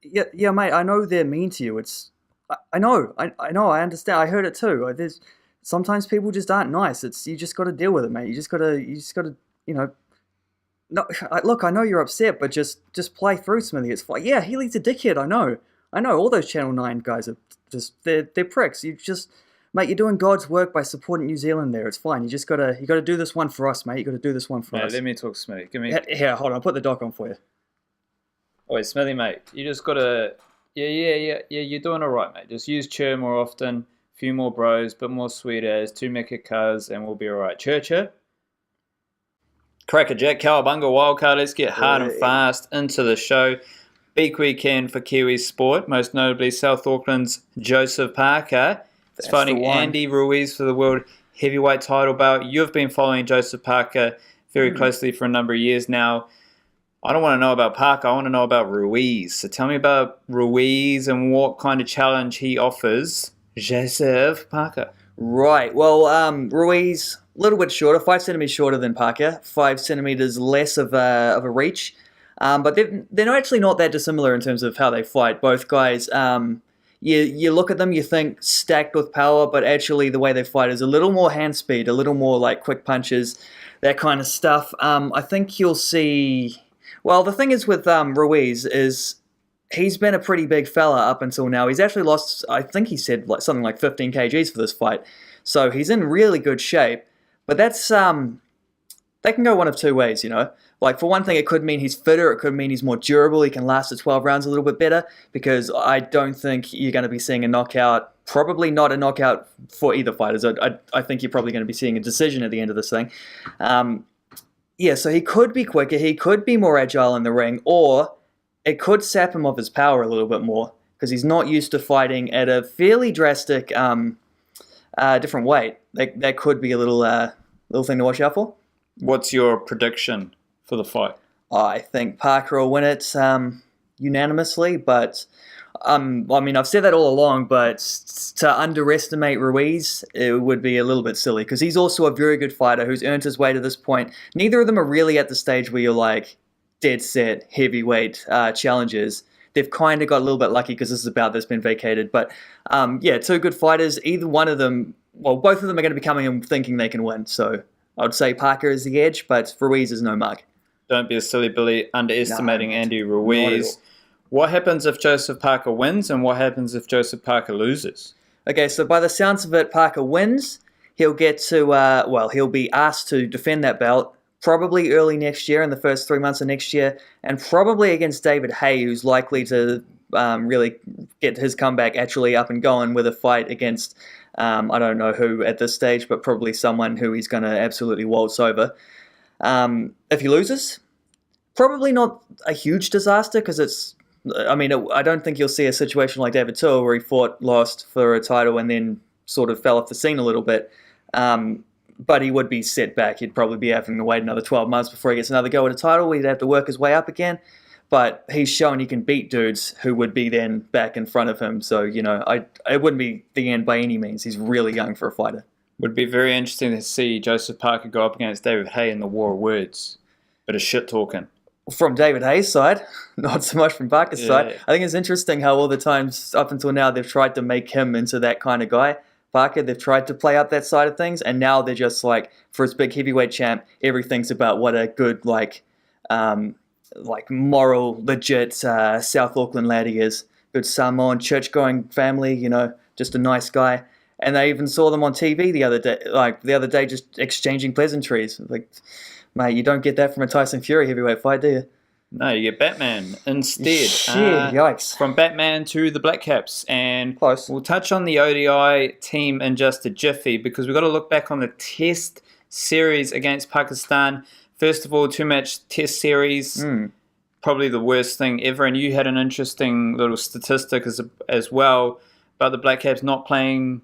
Yeah, yeah, mate. I know they're mean to you. I understand. I heard it too. There's sometimes people just aren't nice. It's you just got to deal with it, mate. You just gotta, you know. No, look, I know you're upset, but just play through, Smithy. It's fine. Yeah, Healy's a dickhead. I know. All those Channel 9 guys are just they're pricks. Mate, you're doing God's work by supporting New Zealand there. It's fine. You gotta do this one for us, mate. You gotta do this one for Mate, us. let me talk, Smithy. Give me. Here, hold on. I'll put the doc on for you. Wait, Smithy, mate. You just gotta. Yeah. You're doing all right, mate. Just use chur more often. A few more bros, bit more sweet as, two mecca cars, and we'll be all right. Chur. Crackerjack, Cowabunga, Wildcard. Let's get hard and fast into the show. Big weekend for Kiwi sport, most notably South Auckland's Joseph Parker. He's fighting Andy Ruiz for the world heavyweight title bout. You've been following Joseph Parker very closely for a number of years now. I don't want to know about Parker. I want to know about Ruiz. So tell me about Ruiz and what kind of challenge he offers Joseph Parker. Right. Well, Ruiz a little bit shorter, 5 centimeters shorter than Parker, 5 centimeters less of a reach. But they're actually not that dissimilar in terms of how they fight. Both guys, you look at them, you think stacked with power, but actually the way they fight is a little more hand speed, a little more like quick punches, that kind of stuff. I think you'll see. Well, the thing is with Ruiz is he's been a pretty big fella up until now. He's actually lost, I think he said something like 15 kgs for this fight, so he's in really good shape. But that can go one of two ways, you know. Like, for one thing, it could mean he's fitter, it could mean he's more durable, he can last the 12 rounds a little bit better, because I don't think you're going to be seeing a knockout, probably not a knockout for either fighters. I think you're probably going to be seeing a decision at the end of this thing. Yeah, so he could be quicker, he could be more agile in the ring, or it could sap him of his power a little bit more, because he's not used to fighting at a fairly drastic different weight. That could be a little thing to watch out for. What's your prediction for the fight? I think Parker will win it unanimously, but I mean, I've said that all along, but to underestimate Ruiz, it would be a little bit silly, because he's also a very good fighter who's earned his way to this point. Neither of them are really at the stage where you're like dead set heavyweight challengers. They've kind of got a little bit lucky because this is about that's been vacated. But yeah, two good fighters. Either one of them, well, both of them are going to be coming in thinking they can win. So I would say Parker is the edge, but Ruiz is no mug. Don't be a silly Billy underestimating Andy Ruiz. What happens if Joseph Parker wins, and what happens if Joseph Parker loses? Okay, so by the sounds of it, Parker wins. He'll get to, he'll be asked to defend that belt probably early next year, in the first 3 months of next year, and probably against David Haye, who's likely to really get his comeback actually up and going with a fight against, I don't know who at this stage, but probably someone who he's going to absolutely waltz over. If he loses, probably not a huge disaster, because I don't think you'll see a situation like David Tua where he fought, lost for a title, and then sort of fell off the scene a little bit. But he would be set back. He'd probably be having to wait another 12 months before he gets another go at a title. He'd have to work his way up again. But he's shown he can beat dudes who would be then back in front of him. So, you know, it wouldn't be the end by any means. He's really young for a fighter. Would be very interesting to see Joseph Parker go up against David Haye in the war of words. Bit of shit talking. From David Haye's side, not so much from Parker's side. I think it's interesting how all the times up until now they've tried to make him into that kind of guy. Parker, they've tried to play up that side of things, and now they're just like, for his big heavyweight champ, everything's about what a good, like moral, legit South Auckland lad he is. Good Samoan, church-going family, you know, just a nice guy. And they even saw them on TV the other day, just exchanging pleasantries. Like, mate, you don't get that from a Tyson Fury heavyweight fight, do you? No, you get Batman instead. Shit, yikes. From Batman to the Blackcaps. And close. We'll touch on the ODI team in just a jiffy, because we've got to look back on the test series against Pakistan. First of all, 2-match test series. Probably the worst thing ever. And you had an interesting little statistic as well about the Blackcaps not playing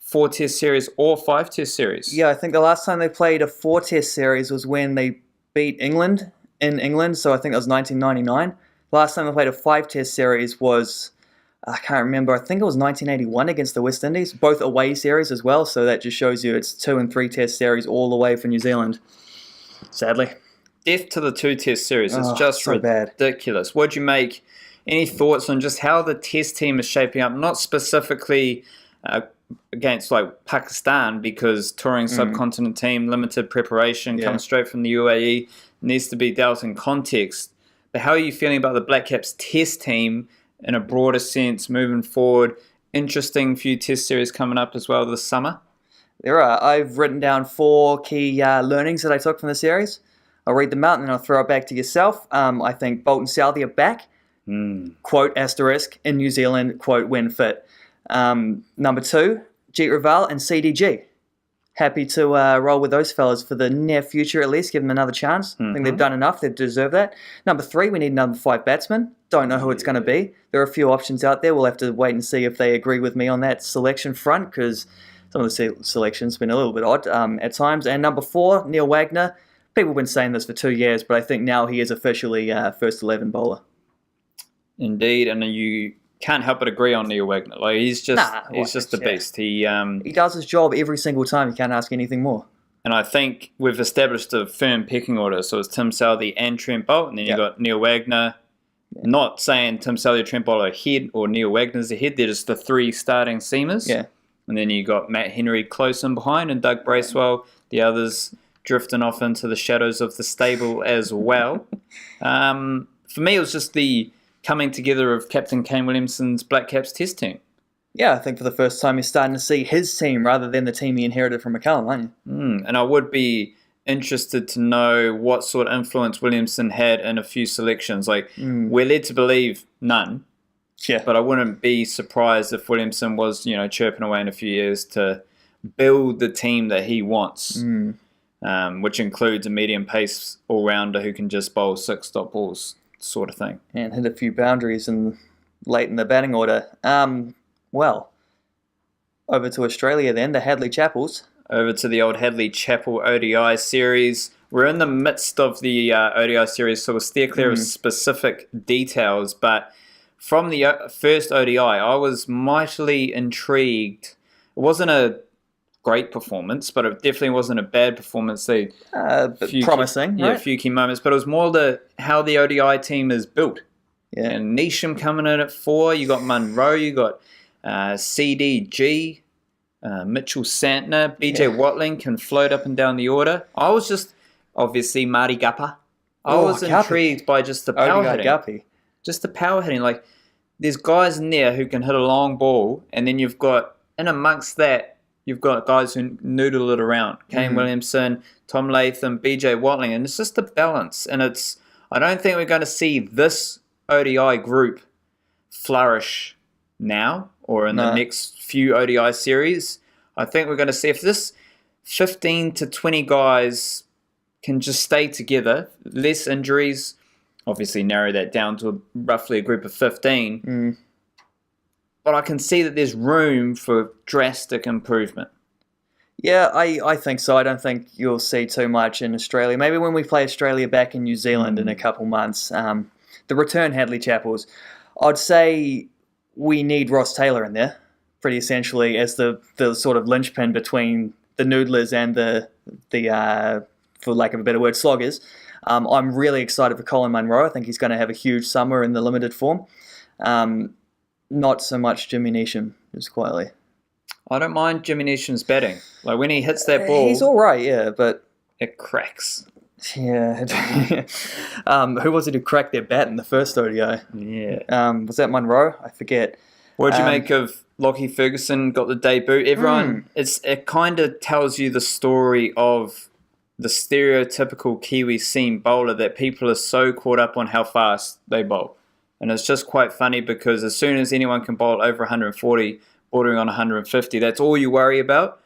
4 test series or 5 test series. Yeah, I think the last time they played a 4 test series was when they beat England in England, so I think that was 1999. Last time they played a 5 test series was, I can't remember, I think it was 1981 against the West Indies, both away series as well, so that just shows you it's 2 and 3 test series all the way for New Zealand, sadly. Death to the 2 test series. It's just so ridiculous. Bad. What'd you make? Any thoughts on just how the test team is shaping up? Not specifically against like Pakistan, because touring subcontinent team, limited preparation, comes straight from the UAE, needs to be dealt in context. But how are you feeling about the Blackcaps test team in a broader sense moving forward? Interesting few test series coming up as well this summer. There are. I've written down 4 key learnings that I took from the series. I'll read them out and then I'll throw it back to yourself. I think Bolt and Southey are back. Quote, asterisk, in New Zealand, quote, when fit. Number 2, Jeet Raval and CDG. Happy to roll with those fellas for the near future at least. Give them another chance. I think they've done enough. They deserve that. Number 3, we need another 5 batsmen. Don't know who it's going to be. There are a few options out there. We'll have to wait and see if they agree with me on that selection front, because some of the selections have been a little bit odd at times. And number 4, Neil Wagner. People have been saying this for 2 years, but I think now he is officially first 11 bowler. Indeed, and you can't help but agree on Neil Wagner. Like he's just the beast. He does his job every single time. You can't ask anything more. And I think we've established a firm pecking order. So it's Tim Southey and Trent Boult, and then you've got Neil Wagner. Not saying Tim Southey or Trent Boult are ahead or Neil Wagner's ahead. They're just the 3 starting seamers. Yeah. And then you got Matt Henry close in behind and Doug Bracewell. The others drifting off into the shadows of the stable as well. For me, it was just the coming together of Captain Kane Williamson's Blackcaps test team. Yeah, I think for the first time you're starting to see his team rather than the team he inherited from McCullum, aren't you? And I would be interested to know what sort of influence Williamson had in a few selections. Like, we're led to believe none. Yeah. But I wouldn't be surprised if Williamson was, chirping away in a few years to build the team that he wants, which includes a medium pace all-rounder who can just bowl 6 dot balls sort of thing. And hit a few boundaries late in the batting order. Well, over to Australia then, the Hadlee-Chappells. Over to the old Hadlee-Chappell ODI series. We're in the midst of the ODI series, so we'll steer clear of specific details. But from the first ODI, I was mightily intrigued. It wasn't a great performance, but it definitely wasn't a bad performance. Promising, right? A few key moments, but it was more how the ODI team is built. Yeah. And Nichey coming in at 4. You got Munro, you got CDG, Mitchell Santner, BJ Watling can float up and down the order. I was just, obviously, Marty Gupper. I was intrigued by just the power hitting. Guppy. Just the power hitting. Like, there's guys in there who can hit a long ball, and then you've got, in amongst that, you've got guys who noodle it around. Kane Williamson, Tom Latham, BJ Watling, and it's just a balance. And I don't think we're going to see this ODI group flourish now or in the next few ODI series. I think we're going to see if this 15 to 20 guys can just stay together, less injuries, obviously narrow that down to roughly a group of 15. But I can see that there's room for drastic improvement. Yeah, I think so. I don't think you'll see too much in Australia. Maybe when we play Australia back in New Zealand in a couple months. The return Hadlee-Chappells, I'd say we need Ross Taylor in there, pretty essentially, as the sort of linchpin between the noodlers and the for lack of a better word, sloggers. I'm really excited for Colin Munro. I think he's going to have a huge summer in the limited form. Not so much Jimmy Neesham, just quietly. I don't mind Jimmy Neesham's batting. Like when he hits that ball, he's all right, yeah, but it cracks. Yeah. Who was it who cracked their bat in the first ODI? Yeah. Was that Munro? I forget. What did you make of Lockie Ferguson got the debut? Everyone, it kind of tells you the story of the stereotypical Kiwi seam bowler that people are so caught up on how fast they bowl. And it's just quite funny because as soon as anyone can bowl over 140, bordering on 150, that's all you worry about.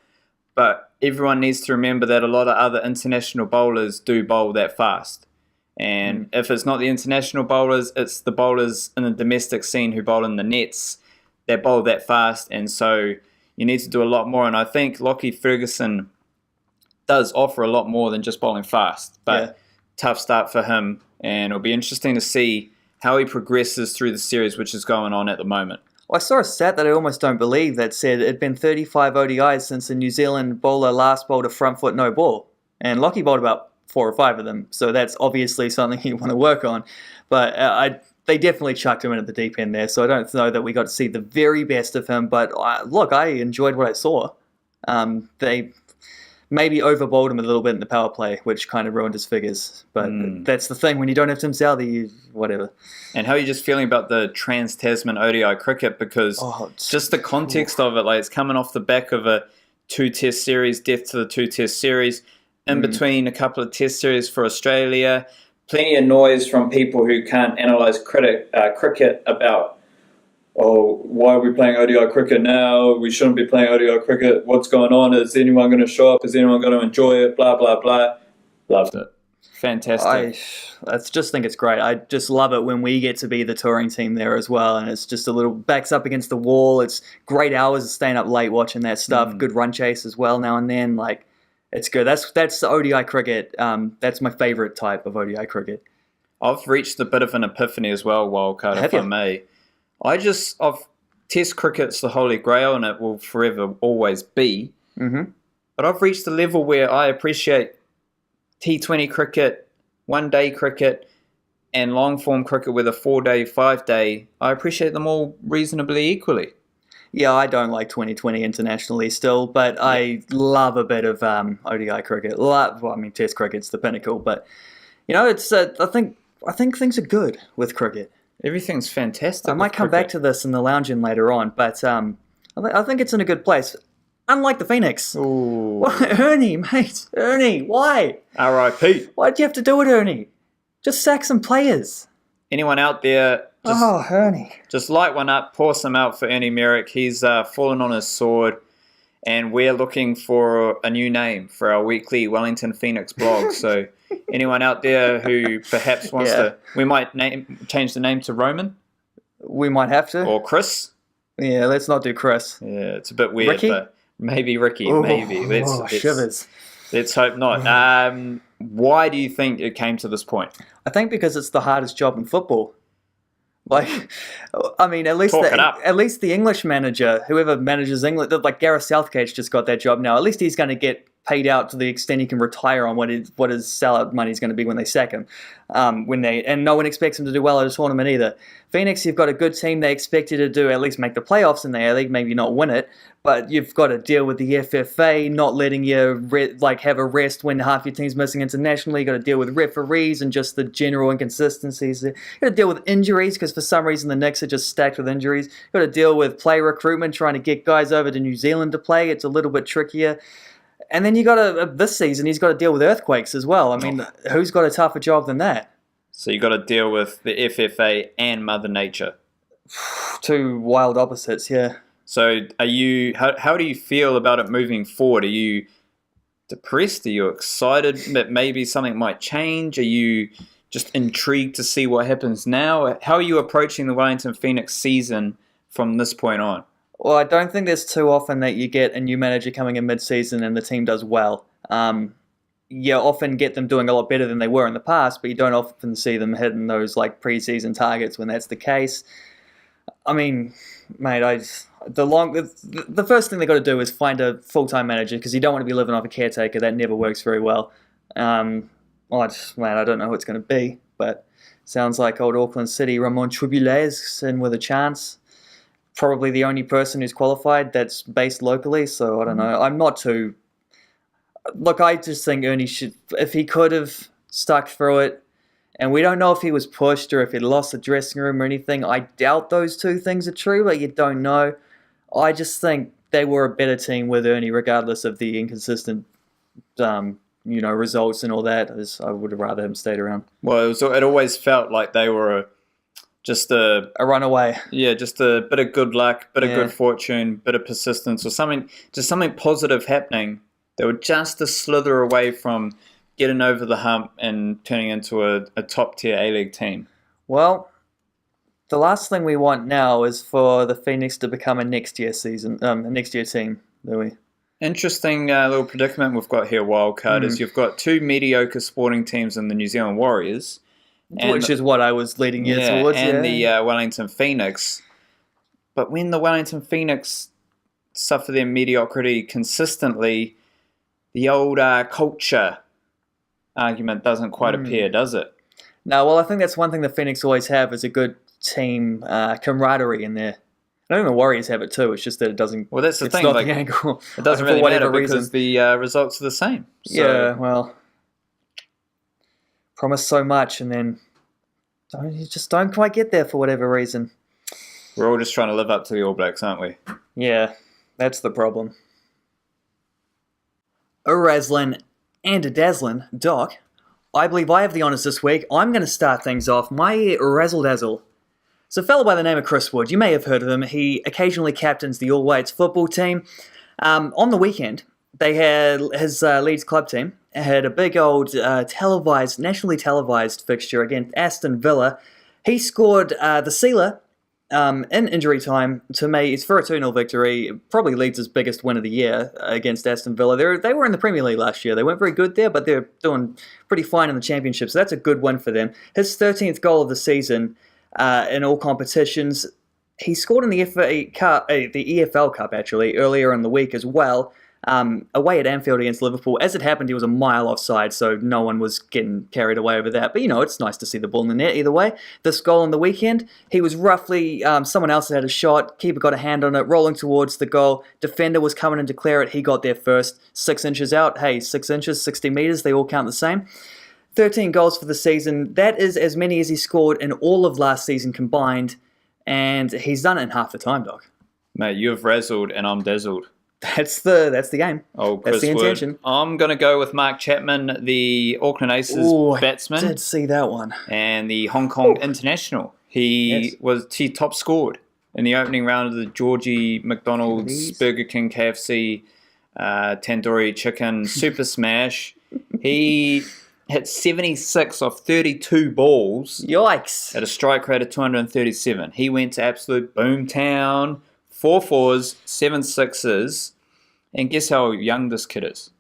But everyone needs to remember that a lot of other international bowlers do bowl that fast. And if it's not the international bowlers, it's the bowlers in the domestic scene who bowl in the nets that bowl that fast. And so you need to do a lot more. And I think Lockie Ferguson does offer a lot more than just bowling fast. But tough start for him. And it'll be interesting to see how he progresses through the series, which is going on at the moment. Well, I saw a stat that I almost don't believe that said it had been 35 ODIs since the New Zealand bowler last bowled a front foot no ball. And Lockie bowled about 4 or 5 of them. So that's obviously something you want to work on. But they definitely chucked him in at the deep end there, so I don't know that we got to see the very best of him. But look, I enjoyed what I saw. They maybe overbowled him a little bit in the power play, which kind of ruined his figures. But that's the thing, when you don't have Tim Southee, whatever. And how are you just feeling about the Trans-Tasman ODI cricket? Because just the context of it, like it's coming off the back of a 2-test series, death to the 2-test series, in between a couple of test series for Australia. Plenty of noise from people who can't analyse cricket about, why are we playing ODI cricket now? We shouldn't be playing ODI cricket. What's going on? Is anyone going to show up? Is anyone going to enjoy it? Blah, blah, blah. Loved it. Fantastic. I just think it's great. I just love it when we get to be the touring team there as well, and it's just a little backs up against the wall. It's great hours staying up late watching that stuff. Good run chase as well now and then. Like, it's good. That's the ODI cricket. That's my favourite type of ODI cricket. I've reached a bit of an epiphany as well, Wildcard, if I may. Test cricket's the holy grail, and it will forever always be. But I've reached the level where I appreciate T20 cricket, one-day cricket, and long-form cricket with a 4-day, 5-day. I appreciate them all reasonably equally. Yeah, I don't like 2020 internationally still, but I love a bit of ODI cricket. Test cricket's the pinnacle, but it's. I think things are good with cricket. Everything's fantastic. I might come back to this in the lounge-in later on, but I think it's in a good place. Unlike the Phoenix. Ooh. Ernie, mate. Ernie, why? R.I.P. Why'd you have to do it, Ernie? Just sack some players. Anyone out there, Ernie. Just light one up, pour some out for Ernie Merrick. He's fallen on his sword, and we're looking for a new name for our weekly Wellington Phoenix blog. So anyone out there who perhaps wants to, we might change the name to Roman. We might have to. Or Chris. Yeah, let's not do Chris. Yeah, it's a bit weird, Ricky? but maybe Ricky, maybe. Shivers. Let's hope not. Why do you think it came to this point? I think because it's the hardest job in football. Like, I mean, at least the English manager, whoever manages England, like Gareth Southgate's just got that job now. At least he's going to get paid out to the extent he can retire on what his sellout money is going to be when they sack him. And no one expects him to do well at a tournament either. Phoenix, you've got a good team. They expect you to do at least make the playoffs in the A-League, maybe not win it, but you've got to deal with the FFA not letting you have a rest when half your team's missing internationally. You've got to deal with referees and just the general inconsistencies. You've got to deal with injuries because for some reason the Knicks are just stacked with injuries. You've got to deal with player recruitment, trying to get guys over to New Zealand to play. It's a little bit trickier. And then this season, he's got to deal with earthquakes as well. I mean, who's got a tougher job than that? So you got to deal with the FFA and Mother Nature. Two wild opposites, yeah. So how do you feel about it moving forward? Are you depressed? Are you excited that maybe something might change? Are you just intrigued to see what happens now? How are you approaching the Wellington Phoenix season from this point on? Well, I don't think there's too often that you get a new manager coming in mid-season and the team does well. You often get them doing a lot better than they were in the past, but you don't often see them hitting those pre-season targets when that's the case. I mean, mate, the first thing they got to do is find a full-time manager because you don't want to be living off a caretaker. That never works very well. I don't know who it's going to be, but sounds like old Auckland City Ramon Tribulez in with a chance. Probably the only person who's qualified that's based locally, so I don't know. I'm not too... Look, I just think Ernie should... If he could have stuck through it, and we don't know if he was pushed or if he lost the dressing room or anything. I doubt those two things are true, but you don't know. I just think they were a better team with Ernie, regardless of the inconsistent results and all that. I would have rather him stayed around. Well, it always felt like they were just a runaway. Yeah, just a bit of good luck, bit of good fortune, bit of persistence, or something positive happening. They were just a slither away from getting over the hump and turning into a top-tier A-League team. Well, the last thing we want now is for the Phoenix to become a next year team, do we? Interesting little predicament we've got here, Wildcard, is you've got two mediocre sporting teams in the New Zealand Warriors. Which is what I was leading you towards. And the Wellington Phoenix. But when the Wellington Phoenix suffer their mediocrity consistently, the old culture argument doesn't quite appear, does it? No, well, I think that's one thing the Phoenix always have is a good team camaraderie in there. I think the Warriors have it too. It's just that it doesn't. Well, that's the it's thing. not Like, the angle. it doesn't for really whatever matter because reason. the results are the same. So, Yeah, well, promise so much and then you just don't quite get there for whatever reason. we're all just trying to live up to the All Blacks, aren't we? Yeah, that's the problem. A Raslin and a Dazzlin, Doc. I believe I have the honours this week. I'm going to start things off. My Razzle Dazzle. It's a fellow by the name of Chris Wood. You may have heard of him. He occasionally captains the All Whites football team. On the weekend, they had his Leeds club team had a big old nationally televised fixture against Aston Villa. He scored the sealer in injury time to make it's for a 2-0 victory. Probably Leeds' biggest win of the year against Aston Villa. They were in the Premier League last year. They weren't very good there, but they're doing pretty fine in the Championship. So that's a good win for them. His 13th goal of the season in all competitions. He scored in the EFL Cup actually earlier in the week as well. Away at Anfield against Liverpool. As it happened, he was a mile offside, so no one was getting carried away over that. But, it's nice to see the ball in the net either way. This goal on the weekend, he was roughly, someone else had a shot, keeper got a hand on it, rolling towards the goal. Defender was coming in to clear it. He got there first, 6 inches out. Hey, 6 inches, 60 metres, they all count the same. 13 goals for the season. That is as many as he scored in all of last season combined, and he's done it in half the time, Doc. Mate, you've razzled and I'm dazzled. That's the game. Oh, That's the intention. I'm going to go with Mark Chapman, the Auckland Aces batsman. I did see that one. And the Hong Kong international. He top scored in the opening round of the Georgie McDonald's Burger King KFC Tandoori Chicken Super Smash. He hit 76 off 32 balls. Yikes. At a strike rate of 237. He went to absolute boomtown. 4 4s, 7 6s, and guess how young this kid is?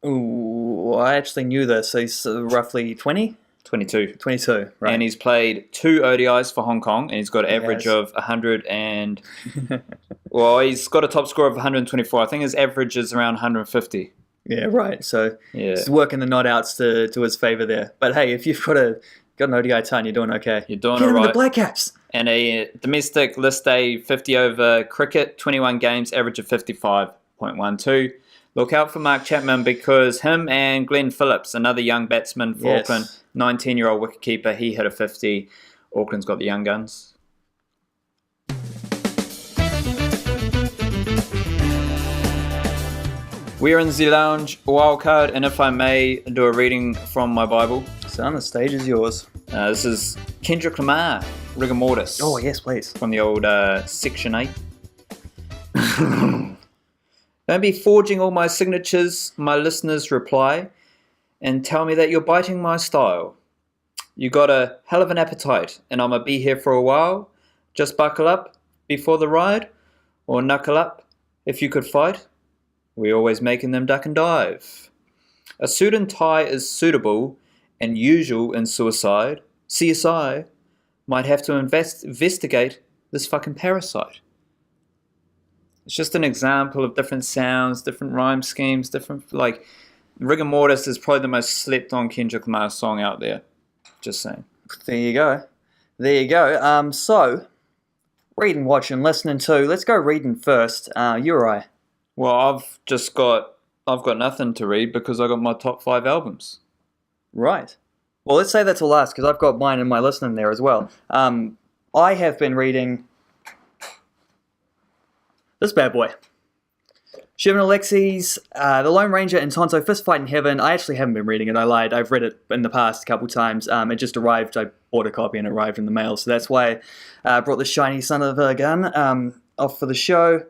Ooh, I actually knew this. He's roughly 20? 22. 22, right. And he's played 2 ODIs for Hong Kong, and he's got an average of 100 and... well, he's got a top score of 124. I think his average is around 150. Yeah, right. So he's working the not-outs to his favour there. But hey, if you've got an ODI ton, you're doing okay. You're doing all right. Get him in the Blackcaps. And a domestic list day 50 over cricket, 21 games, average of 55.12. Look out for Mark Chapman because him and Glenn Phillips, another young batsman for Auckland, 19-year-old wicketkeeper, he hit a 50. Auckland's got the young guns. We're in the lounge wildcard, and if I may do a reading from my Bible. Son, the stage is yours. This is Kendrick Lamar, Rigor Mortis. Oh, yes, please. From the old Section 8. Don't be forging all my signatures, my listeners reply, and tell me that you're biting my style. You got a hell of an appetite, and I'ma be here for a while. Just buckle up before the ride, or knuckle up if you could fight. We always making them duck and dive. A suit and tie is suitable and usual in suicide. CSI might have to investigate this fucking parasite. It's just an example of different sounds, different rhyme schemes, different, Rigor Mortis is probably the most slept on Kendrick Lamar song out there. Just saying. There you go. So, reading, watching, listening to. Let's go reading first. You or I? Well, I've got nothing to read because I got my top 5 albums. Right. Well, let's say that till last because I've got mine and my listening there as well. I have been reading this bad boy. Shivan Alexie's The Lone Ranger and Tonto Fist Fight in Heaven. I actually haven't been reading it. I lied. I've read it in the past a couple times. It just arrived. I bought a copy and it arrived in the mail. So that's why I brought the shiny son of a gun off for the show.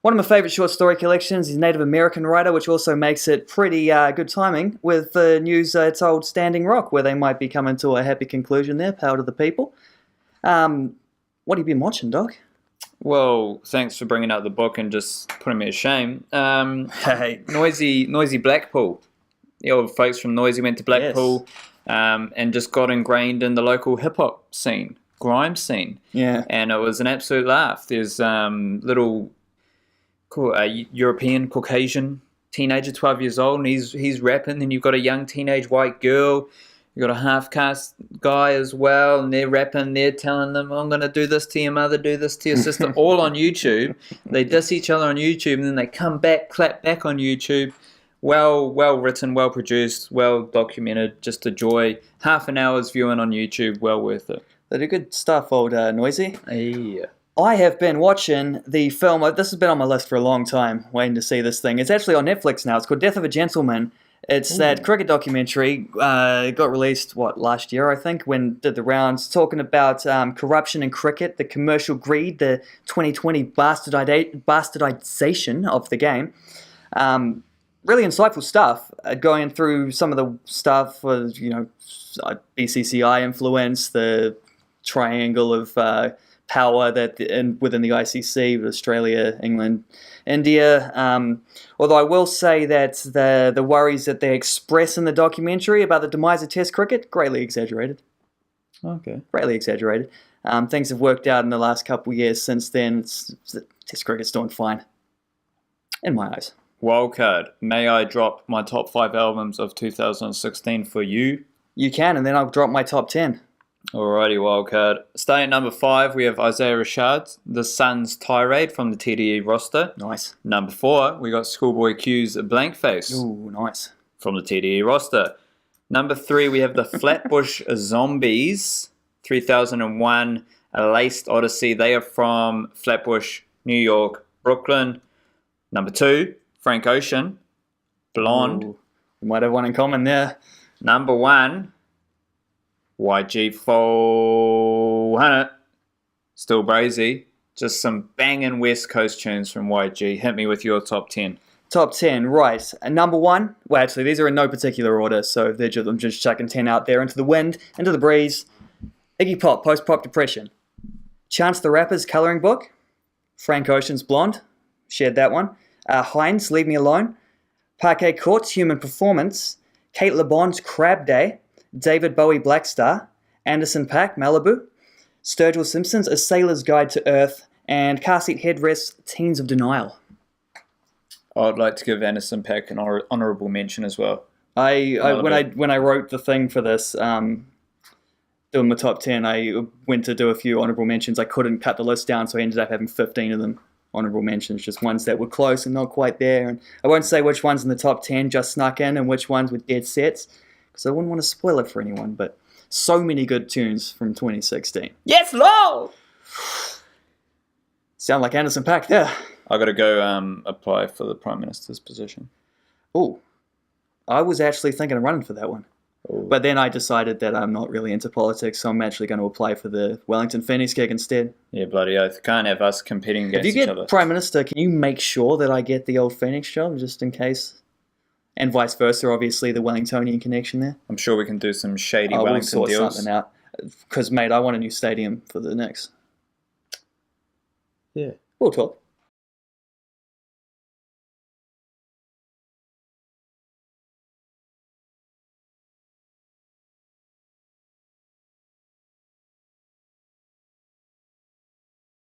One of my favourite short story collections is Native American writer, which also makes it pretty good timing with the news told Standing Rock, where they might be coming to a happy conclusion there, power to the people. What have you been watching, Doc? Well, thanks for bringing out the book and just putting me to shame. Hey. Noisy Blackpool. The old folks from Noisy went to Blackpool and just got ingrained in the local hip-hop scene, grime scene. Yeah. And it was an absolute laugh. There's little... European Caucasian teenager, 12 years old, and he's rapping. Then you've got a young teenage white girl, You got a half-caste guy as well, and they're rapping, they're telling them, I'm going to do this to your mother, do this to your sister, all on YouTube. They diss each other on YouTube, and then they come back, clap back on YouTube. Well written, well produced, well documented, just a joy. Half an hour's viewing on YouTube, well worth it. They do good stuff, old Noisy. Yeah. I have been watching the film, this has been on my list for a long time, waiting to see this thing. It's actually on Netflix now. It's called Death of a Gentleman. It's that cricket documentary. It got released, last year, I think, when it did the rounds, talking about corruption in cricket, the commercial greed, the 2020 bastardization of the game. Really insightful stuff, going through some of the stuff with, BCCI influence, the triangle of power that within the ICC, with Australia, England, India. Although I will say that the worries that they express in the documentary about the demise of Test cricket, greatly exaggerated. Okay. Greatly exaggerated. Things have worked out in the last couple of years since then. Test cricket's doing fine, in my eyes. Wildcard. May I drop my top 5 albums of 2016 for you? You can, and then I'll drop my top 10. Alrighty, wildcard. Starting at number 5, we have Isaiah Rashad's The Sun's Tirade from the TDE roster. Nice. Number 4, we got Schoolboy Q's Blank Face. Ooh, nice. From the TDE roster. Number 3, we have the Flatbush Zombies, 3001, A Laced Odyssey. They are from Flatbush, New York, Brooklyn. Number 2, Frank Ocean, Blonde. Ooh, we might have one in common there. Number 1, YG 400, Still Brazy. Just some banging West Coast tunes from YG. Hit me with your top 10. Top 10, right. And number 1, well, actually, these are in no particular order, so I'm just chucking 10 out there. Into the Wind, Into the Breeze, Iggy Pop, Post-Pop Depression, Chance the Rapper's Coloring Book, Frank Ocean's Blonde, shared that one, Heinz, Leave Me Alone, Parquet Court's Human Performance, Kate LeBon's Crab Day, David Bowie, Black Star, Anderson .Paak, Malibu, Sturgill Simpson's A Sailor's Guide to Earth, and Car Seat Headrest's Teens of Denial. I'd like to give Anderson .Paak an honourable mention as well. When I wrote the thing for this, doing my top 10, I went to do a few honourable mentions. I couldn't cut the list down, so I ended up having 15 of them. Honourable mentions, just ones that were close and not quite there. And I won't say which ones in the top 10 just snuck in and which ones were dead sets, because I wouldn't want to spoil it for anyone. But so many good tunes from 2016. Yes, Lord! Sound like Anderson .Paak there. I got to go apply for the Prime Minister's position. Oh, I was actually thinking of running for that one. Ooh. But then I decided that I'm not really into politics, so I'm actually going to apply for the Wellington Phoenix gig instead. Yeah, bloody oath. Can't have us competing against each other. If you get Prime Minister, can you make sure that I get the old Phoenix job, just in case? And vice versa, obviously, the Wellingtonian connection there. I'm sure we can do some shady We'll Wellington sort deals. something out. Because, mate, I want a new stadium for the Knicks. Yeah. We'll talk.